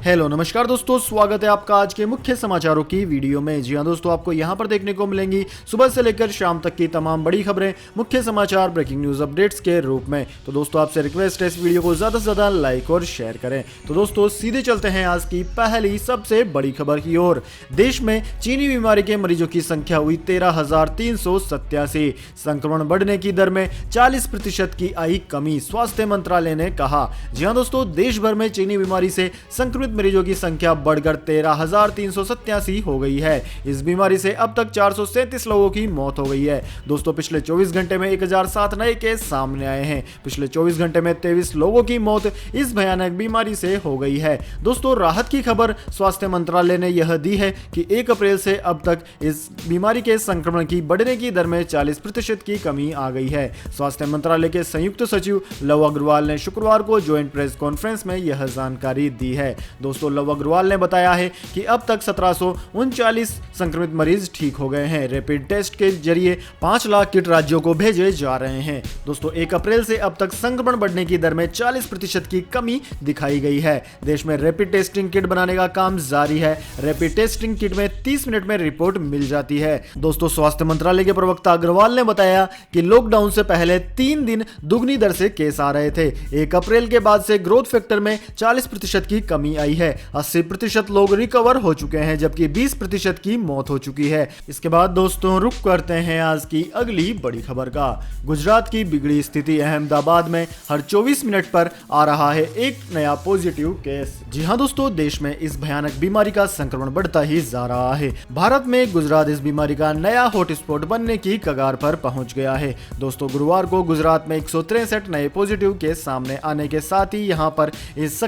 Hello नमस्कार दोस्तों, स्वागत है आपका आज के मुख्य समाचारों की वीडियो में। जी हां दोस्तों, आपको यहां पर देखने को मिलेंगी सुबह से लेकर शाम तक की तमाम बड़ी खबरें, मुख्य समाचार, ब्रेकिंग न्यूज अपडेट्स के रूप में। तो दोस्तों आपसे रिक्वेस्ट है इस वीडियो को ज्यादा से ज्यादा लाइक और शेयर करें। तो दोस्तों सीधे चलते हैं आज की पहली सबसे बड़ी खबर की ओर। देश में चीनी बीमारी के मरीजों की संख्या हुई 13,387। संक्रमण बढ़ने की दर में 40% की आई कमी, स्वास्थ्य मंत्रालय ने कहा। जी हां दोस्तों, देश भर में चीनी बीमारी से संक्रमित मरीजों की संख्या बढ़कर 13,387 हो गई है। इस बीमारी से अब तक 437 लोगों की मौत हो गई है। दोस्तों पिछले 24 घंटे में 1007 नए केस सामने आए हैं। पिछले 24 घंटे में 23 लोगों की मौत इस भयानक बीमारी से हो गई है। दोस्तों राहत की खबर स्वास्थ्य मंत्रालय ने यह दी है कि 1 अप्रैल से अब तक इस बीमारी के संक्रमण की बढ़ने की दर में 40% की कमी आ गई है। स्वास्थ्य मंत्रालय के संयुक्त सचिव लव अग्रवाल ने शुक्रवार को ज्वाइंट प्रेस कॉन्फ्रेंस में यह जानकारी दी है। दोस्तों लव अग्रवाल ने बताया है कि अब तक 1739 संक्रमित मरीज ठीक हो गए हैं। रैपिड टेस्ट के जरिए 5 लाख किट राज्यों को भेजे जा रहे हैं। दोस्तों 1 अप्रैल से अब तक संक्रमण बढ़ने की दर में 40% की कमी दिखाई गई है। देश में रैपिड टेस्टिंग किट बनाने का काम जारी है। रैपिड टेस्टिंग किट में 30 मिनट में रिपोर्ट मिल जाती है। दोस्तों स्वास्थ्य मंत्रालय के प्रवक्ता अग्रवाल ने बताया कि लॉकडाउन से पहले 3 दिन दुगनी दर से केस आ रहे थे। 1 अप्रैल के बाद से ग्रोथ फैक्टर में 40% की कमी आई है। 80% लोग रिकवर हो चुके हैं, जबकि 20% की मौत हो चुकी है। इसके बाद दोस्तों रुक करते हैं आज की अगली बड़ी खबर का। गुजरात की बिगड़ी स्थिति, अहमदाबाद में हर 24 मिनट पर आ रहा है एक नया पॉजिटिव केस। जी हां दोस्तों, देश में इस भयानक बीमारी का संक्रमण बढ़ता ही जा रहा है। भारत में गुजरात इस बीमारी का नया हॉटस्पॉट बनने की कगार पर पहुंच गया है। दोस्तों गुरुवार को गुजरात में 163 नए पॉजिटिव केस सामने आने के साथ ही यहां पर इस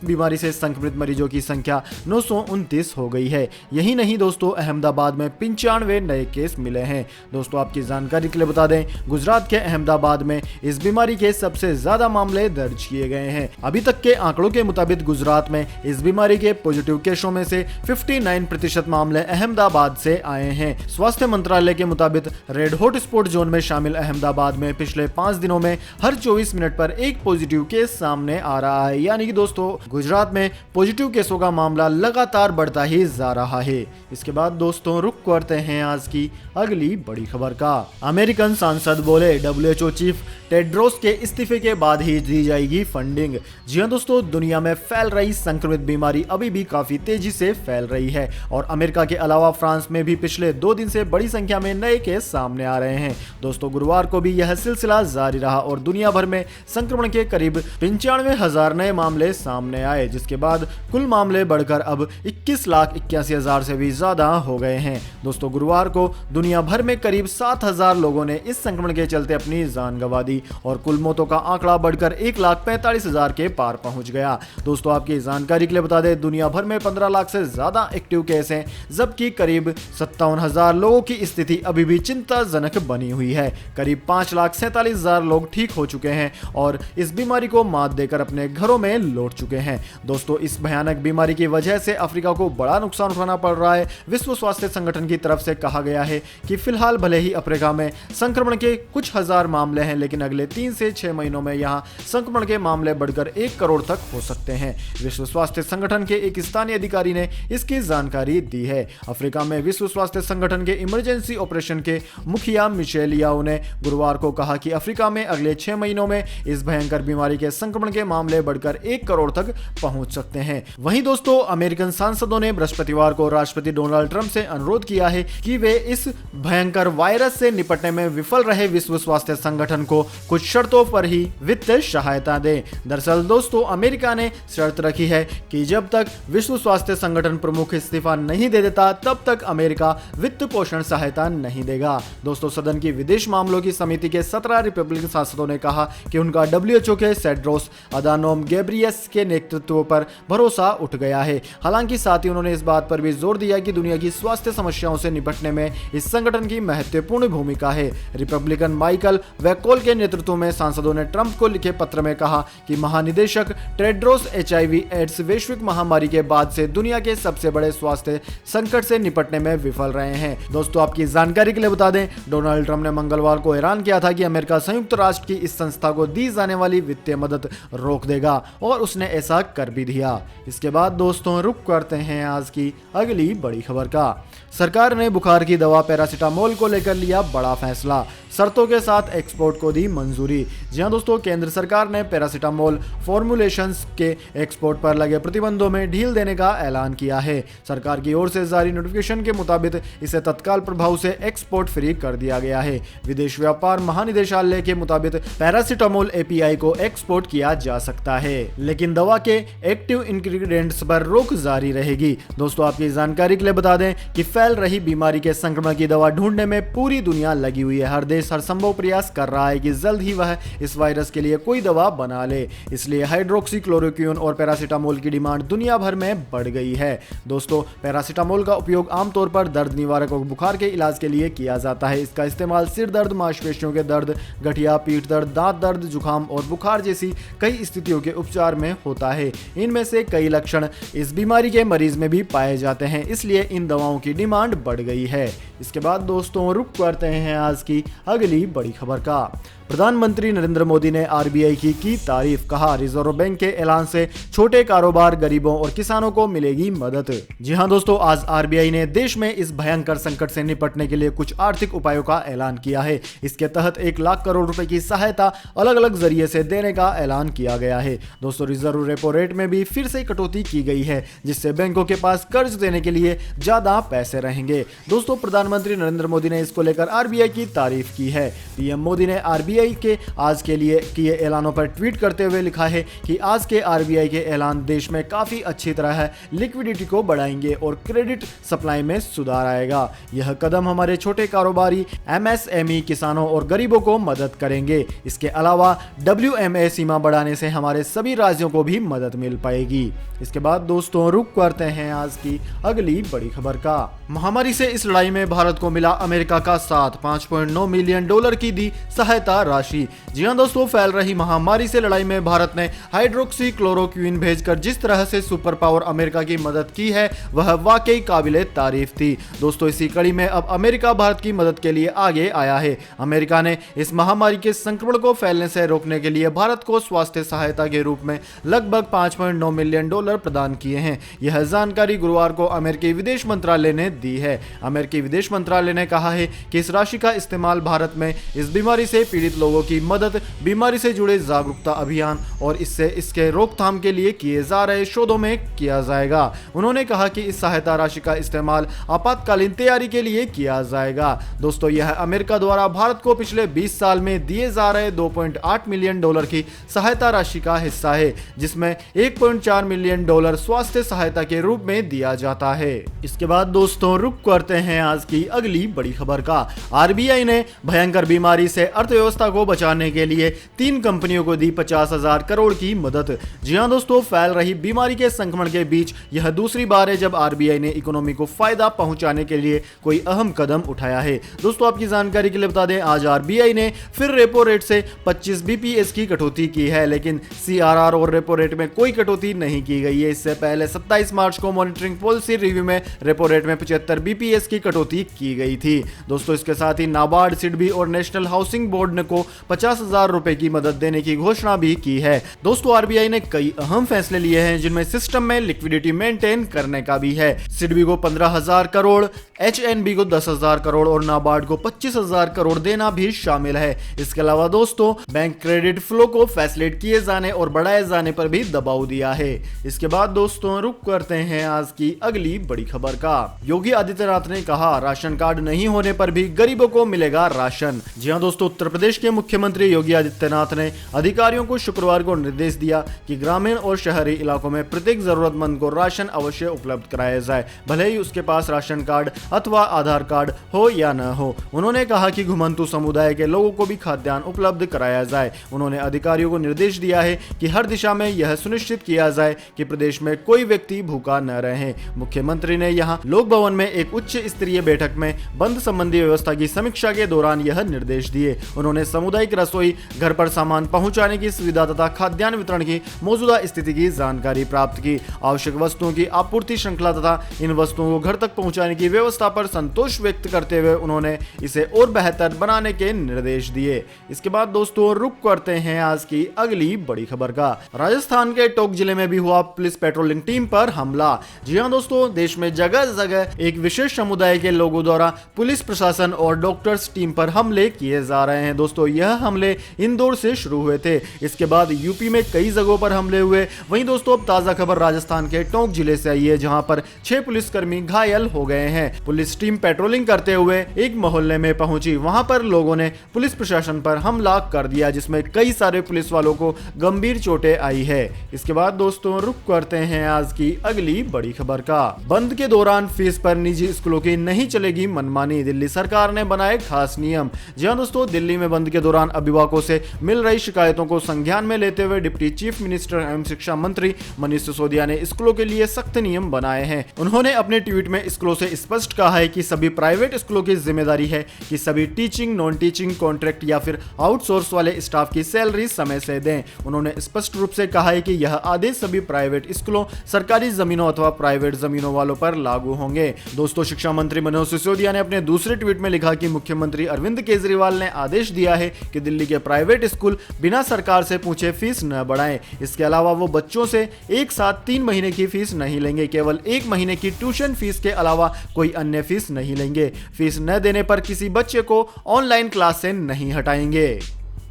बीमारी से संक्रमित मरीजों की संख्या 929 हो गई है। यही नहीं दोस्तों, अहमदाबाद में 95 नए केस मिले हैं। दोस्तों आपकी जानकारी के लिए बता दें, गुजरात के अहमदाबाद में इस बीमारी के सबसे ज्यादा मामले दर्ज किए गए हैं। अभी तक के आंकड़ों के मुताबिक गुजरात में इस बीमारी के पॉजिटिव केसों में से 59% मामले अहमदाबाद से आए हैं। स्वास्थ्य मंत्रालय के मुताबिक रेड हॉट स्पॉट जोन में शामिल अहमदाबाद में पिछले 5 दिनों में हर 24 मिनट पर एक पॉजिटिव केस सामने आ रहा है। यानी कि दोस्तों गुजरात में पॉजिटिव केसों का मामला लगातार बढ़ता ही जा रहा है। इसके बाद दोस्तों रुक करते हैं आज की अगली बड़ी खबर का। अमेरिकन सांसद बोले WHO चीफ टेड्रोस के इस्तीफे के बाद ही दी जाएगी फंडिंग। जी हां दोस्तों, दुनिया में फैल रही संक्रमित बीमारी अभी भी काफी तेजी से फैल रही है और अमेरिका के अलावा फ्रांस में भी पिछले 2 दिन से बड़ी संख्या में नए केस सामने आ रहे हैं। दोस्तों गुरुवार को भी यह सिलसिला जारी रहा और दुनिया भर में संक्रमण के करीब 95,000 नए मामले सामने आए, जिसके बाद कुल मामले बढ़कर अब 21,81,000 से भी ज्यादा हो गए हैं। दोस्तों गुरुवार को दुनिया भर में करीब 7,000 लोगों ने इस संक्रमण के चलते अपनी जान गंवा दी और कुल मौतों का आंकड़ा बढ़कर 1,45,000 के पार पहुंच गया। दोस्तों आपकी जानकारी के लिए बता दें, दुनिया भर में 15 लाख से ज्यादा एक्टिव केस हैं, जबकि करीब 57,000 लोगों की स्थिति अभी भी चिंताजनक बनी हुई है। करीब 5,47,000 लोग ठीक हो चुके हैं और इस बीमारी को मात देकर अपने घरों में लौट चुके हैं। दोस्तों इस भयानक बीमारी की वजह से अफ्रीका को बड़ा नुकसान उठाना पड़ रहा है। विश्व स्वास्थ्य संगठन की तरफ से कहा गया है कि फिलहाल भले ही अफ्रीका में संक्रमण के कुछ हजार मामले हैं, लेकिन अगले 3 से 6 महीनों में यहां संक्रमण के मामले बढ़कर 1 करोड़ तक हो सकते हैं। विश्व स्वास्थ्य संगठन के एक स्थानीय अधिकारी ने इसकी जानकारी दी है। अफ्रीका में विश्व स्वास्थ्य संगठन के इमरजेंसी ऑपरेशन के मुखिया मिशेल याओ ने गुरुवार को कहा कि अफ्रीका में अगले 6 महीनों में इस भयंकर बीमारी के संक्रमण के मामले बढ़कर 1 करोड़ तक पहुंच सकते हैं। वहीं दोस्तों अमेरिकन सांसदों ने बृहस्पतिवार को राष्ट्रपति डोनाल्ड ट्रंप से अनुरोध किया है कि वे इस भयंकर वायरस से निपटने में विफल रहे विश्व स्वास्थ्य संगठन को कुछ शर्तों पर ही वित्त सहायता दें। दरअसल दोस्तों अमेरिका ने शर्त रखी है कि जब तक विश्व स्वास्थ्य संगठन प्रमुख इस्तीफा नहीं दे देता तब तक अमेरिका वित्त पोषण सहायता नहीं देगा। दोस्तों सदन की विदेश मामलों की समिति के 17 रिपब्लिकन सांसदों ने कहा कि उनका WHO के टेड्रोस अधानोम घेब्रेयेसस के नेतृत्व पर भरोसा उठ गया है। हालांकि साथ ही उन्होंने इस बात पर भी जोर दिया कि दुनिया की स्वास्थ्य समस्याओं से निपटने में इस संगठन की महत्वपूर्ण भूमिका है। रिपब्लिकन माइकल वैकोल के नेतृत्व में सांसदों ने ट्रंप को लिखे पत्र में कहा कि महानिदेशक टेड्रोस HIV एड्स वैश्विक महामारी के बाद से दुनिया के सबसे बड़े स्वास्थ्य संकट से निपटने में विफल रहे हैं। दोस्तों आपकी जानकारी के लिए बता दें, डोनाल्ड ट्रंप ने मंगलवार को ऐलान किया था कि अमेरिका संयुक्त राष्ट्र की इस संस्था को दी जाने वाली वित्तीय मदद रोक देगा और उसने ऐसा कर भी दिया। दिया। इसके बाद दोस्तों रुक करते हैं आज की अगली बड़ी खबर का। सरकार ने बुखार की दवा पैरासिटामोल को लेकर लिया बड़ा फैसला, शर्तों के साथ एक्सपोर्ट को दी मंजूरी। जी हां दोस्तों, केंद्र सरकार ने पैरासिटामोल फॉर्मुलेशंस के एक्सपोर्ट पर लगे प्रतिबंधों में ढील देने का ऐलान किया है। सरकार की ओर से जारी नोटिफिकेशन के मुताबिक इसे तत्काल प्रभाव से एक्सपोर्ट फ्री कर दिया गया है। विदेश व्यापार महानिदेशालय के मुताबिक पैरासिटामोल एपीआई को एक्सपोर्ट किया जा सकता है, लेकिन दवा के एक्टिव इंग्रेडिएंट्स पर रोक जारी रहेगी। दोस्तों आपकी जानकारी के लिए बता दें कि फैल रही बीमारी के संक्रमण की दवा ढूंढने में पूरी दुनिया लगी हुई है। हर देश हर संभव प्रयास कर रहा है कि जल्द ही वह इस वायरस के लिए कोई दवा बना ले। इसलिए हाइड्रोक्सीक्लोरोक्विन और पैरासिटामोल की डिमांड दुनिया भर में बढ़ गई है। दोस्तों पैरासिटामोल का उपयोग आमतौर पर दर्द निवारक और बुखार के इलाज के लिए किया जाता है। इसका इस्तेमाल सिर दर्द, मांसपेशियों के दर्द, गठिया, पीठ दर्द, दांत दर्द, जुकाम और बुखार जैसी कई स्थितियों के उपचार में होता है। इनमें से कई लक्षण इस बीमारी के मरीज में भी पाए जाते हैं, इसलिए इन दवाओं की डिमांड बढ़ गई है। इसके बाद दोस्तों रुक करते हैं आज की अगली बड़ी खबर का। प्रधानमंत्री नरेंद्र मोदी ने आरबीआई की तारीफ, कहा रिजर्व बैंक के ऐलान से छोटे कारोबार, गरीबों और किसानों को मिलेगी मदद। जी हां दोस्तों, आज आरबीआई ने देश में इस भयंकर संकट से निपटने के लिए कुछ आर्थिक उपायों का ऐलान किया है। इसके तहत 1 लाख करोड़ रुपए की सहायता अलग अलग जरिए से देने का ऐलान किया गया है। दोस्तों रिजर्व रेपो रेट में भी फिर से कटौती की गई है, जिससे बैंकों के पास कर्ज देने के लिए ज्यादा पैसे रहेंगे। दोस्तों प्रधानमंत्री नरेंद्र मोदी ने इसको लेकर आरबीआई की तारीफ की है। पीएम मोदी ने आरबीआई के आज के लिए किए ऐलानों पर ट्वीट करते हुए लिखा है कि आज के आरबीआई के ऐलान देश में काफी अच्छी तरह लिक्विडिटी को बढ़ाएंगे और क्रेडिट सप्लाई में सुधार आएगा। यह कदम हमारे छोटे कारोबारी, एमएसएमई, किसानों और गरीबों को मदद करेंगे। इसके अलावा WMA सीमा बढ़ाने से हमारे सभी राज्यों को भी मदद मिल पाएगी। इसके बाद दोस्तों रुक करते हैं आज की अगली बड़ी खबर का। महामारी से इस लड़ाई में भारत को मिला अमेरिका का साथ, $5.9 मिलियन की दी सहायता राशि। जी हां दोस्तों, फैल रही महामारी से लड़ाई में भारत ने हाइड्रोक्सीक्लोरोक्विन भेजकर जिस तरह से सुपर पावर अमेरिका की मदद की है वह वाकई काबिले तारीफ थी। दोस्तों इसी कड़ी में अब अमेरिका भारत की मदद के लिए आगे आया है। अमेरिका ने इस महामारी के संक्रमण को फैलने से रोकने के लिए भारत को स्वास्थ्य सहायता के रूप में लगभग $5.9 मिलियन प्रदान किए हैं। यह जानकारी गुरुवार को अमेरिकी विदेश मंत्रालय ने दी है। अमेरिकी विदेश मंत्रालय ने कहा है कि इस राशि का इस्तेमाल भारत में इस बीमारी से पीड़ित लोगों की मदद, बीमारी से जुड़े जागरूकता अभियान और इसके रोकथाम के लिए किए जा रहे शोधों में किया जाएगा। उन्होंने कहा कि इस सहायता राशि का इस्तेमाल आपातकालीन तैयारी के लिए किया जाएगा। दोस्तों यह अमेरिका द्वारा भारत को पिछले 20 साल में दिए जा रहे $2.8 मिलियन की सहायता राशि का हिस्सा है, जिसमें $1.4 मिलियन स्वास्थ्य सहायता के रूप में दिया जाता है। इसके बाद दोस्तों रुक करते हैं आज की अगली बड़ी खबर का। आरबीआई ने भयंकर बीमारी से अर्थव्यवस्था को बचाने के लिए 3 कंपनियों को दी 50,000 करोड़ की मदद। जी हां दोस्तों, फैल रही बीमारी के संक्रमण के बीच यह दूसरी बार है जब आरबीआई ने इकोनॉमी को फायदा पहुंचाने के लिए कोई अहम कदम उठाया है। दोस्तों आपकी जानकारी के लिए बता दें, आज आरबीआई ने फिर रेपो रेट से 25 बीपीएस की कटौती की है, लेकिन सीआरआर और रेपो रेट में कोई कटौती नहीं की गई है। इससे पहले 27 मार्च को मॉनिटरिंग पॉलिसी रिव्यू में रेपो रेट में 75 बीपीएस की कटौती की गई थी। दोस्तों इसके साथ ही नाबार्ड, सिडबी और नेशनल हाउसिंग बोर्ड ने को 50,000 रुपए की मदद देने की घोषणा भी की है। दोस्तों आरबीआई ने कई अहम फैसले लिए हैं, जिनमें सिस्टम में लिक्विडिटी मेंटेन करने का भी है। सिडबी को 15,000 करोड़, एचएनबी को 10,000 करोड़ और नाबार्ड को 25,000 करोड़ देना भी शामिल है। इसके अलावा दोस्तों बैंक क्रेडिट फ्लो को फैसिलिटेट किए जाने और बढ़ाए जाने पर भी दबाव दिया है। इसके बाद दोस्तों रुक करते हैं आज की अगली बड़ी खबर का। योगी आदित्यनाथ ने कहा राशन कार्ड नहीं होने पर भी गरीबों को मिलेगा राशन। जी हां दोस्तों, उत्तर प्रदेश के मुख्यमंत्री योगी आदित्यनाथ ने अधिकारियों को शुक्रवार को निर्देश दिया कि ग्रामीण और शहरी इलाकों में प्रत्येक जरूरतमंद को राशन अवश्य उपलब्ध कराया जाए, भले ही उसके पास राशन कार्ड अथवा आधार कार्ड हो या न हो। उन्होंने कहा कि घुमंतु समुदाय के लोगों को भी खाद्यान्न उपलब्ध कराया जाए। उन्होंने अधिकारियों को निर्देश दिया है कि हर दिशा में यह सुनिश्चित किया जाए कि प्रदेश में कोई व्यक्ति भूखा न रहे। मुख्यमंत्री ने यहां लोक भवन में एक उच्च स्तरीय बैठक में बंद संबंधी व्यवस्था की समीक्षा के दौरान यह निर्देश दिए। उन्होंने सामुदायिक रसोई घर पर सामान पहुंचाने की सुविधा तथा खाद्यान्न वितरण की मौजूदा स्थिति की जानकारी प्राप्त की। आवश्यक वस्तुओं की आपूर्ति श्रृंखला तथा इन वस्तुओं को घर तक पहुंचाने की व्यवस्था पर संतोष व्यक्त करते हुए उन्होंने इसे और बेहतर बनाने के निर्देश दिए। इसके बाद दोस्तों रुक करते हैं आज की अगली बड़ी खबर का। राजस्थान के टोंक जिले में भी हुआ पुलिस पेट्रोलिंग टीम पर हमला। जी हां दोस्तों, देश में जगह जगह एक विशेष समुदाय के लोगों द्वारा पुलिस प्रशासन और डॉक्टर्स टीम पर हमले किए जा रहे हैं। दोस्तों यह हमले इंदौर से शुरू हुए थे, इसके बाद यूपी में कई जगहों पर हमले हुए। वहीं दोस्तों अब ताजा खबर राजस्थान के टोंक जिले से आई है, जहां पर 6 पुलिसकर्मी घायल हो गए हैं। पुलिस टीम पेट्रोलिंग करते हुए एक मोहल्ले में पहुंची, वहां पर लोगों ने पुलिस प्रशासन पर हमला कर दिया, जिसमें कई सारे पुलिस वालों को गंभीर चोटें आई है। इसके बाद दोस्तों रुक करते हैं आज की अगली बड़ी खबर का। बंद के दौरान फीस पर निजी स्कूलों की नहीं चलेगी मनमानी, दिल्ली सरकार ने बनाए खास नियम। जी हां दोस्तों, दिल्ली में बंद के दौरान अभिभावकों से मिल रही शिकायतों को संज्ञान में लेते हुए डिप्टी चीफ मिनिस्टर एवं शिक्षा मंत्री मनीष सिसोदिया ने स्कूलों के लिए सख्त नियम बनाए हैं। उन्होंने अपने ट्वीट में स्कूलों से स्पष्ट कहा है कि सभी प्राइवेट स्कूलों की जिम्मेदारी है कि सभी टीचिंग, नॉन टीचिंग, कॉन्ट्रैक्ट या फिर आउटसोर्स वाले स्टाफ की सैलरी समय से दें। उन्होंने स्पष्ट रूप से कहा है कि यह आदेश सभी प्राइवेट स्कूलों, सरकारी जमीनों अथवा प्राइवेट जमीनों वालों पर लागू होंगे। दोस्तों शिक्षा मंत्री मनोज सिसोदिया ने अपने दूसरे ट्वीट में लिखा कि मुख्यमंत्री अरविंद केजरीवाल ने आदेश दिया है कि दिल्ली के प्राइवेट स्कूल बिना सरकार से पूछे फीस न बढ़ाएं। इसके अलावा वो बच्चों से एक साथ 3 महीने की फीस नहीं लेंगे, केवल 1 महीने की ट्यूशन फीस के अलावा कोई अन्य फीस नहीं लेंगे। फीस न देने पर किसी बच्चे को ऑनलाइन क्लास से नहीं हटाएंगे।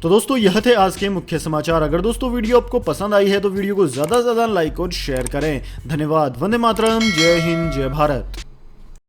तो दोस्तों यह थे आज के मुख्य समाचार। अगर दोस्तों वीडियो आपको पसंद आई है तो वीडियो को ज्यादा से ज्यादा लाइक और शेयर करें। धन्यवाद। वंदे मातरम। जय हिंद, जय भारत।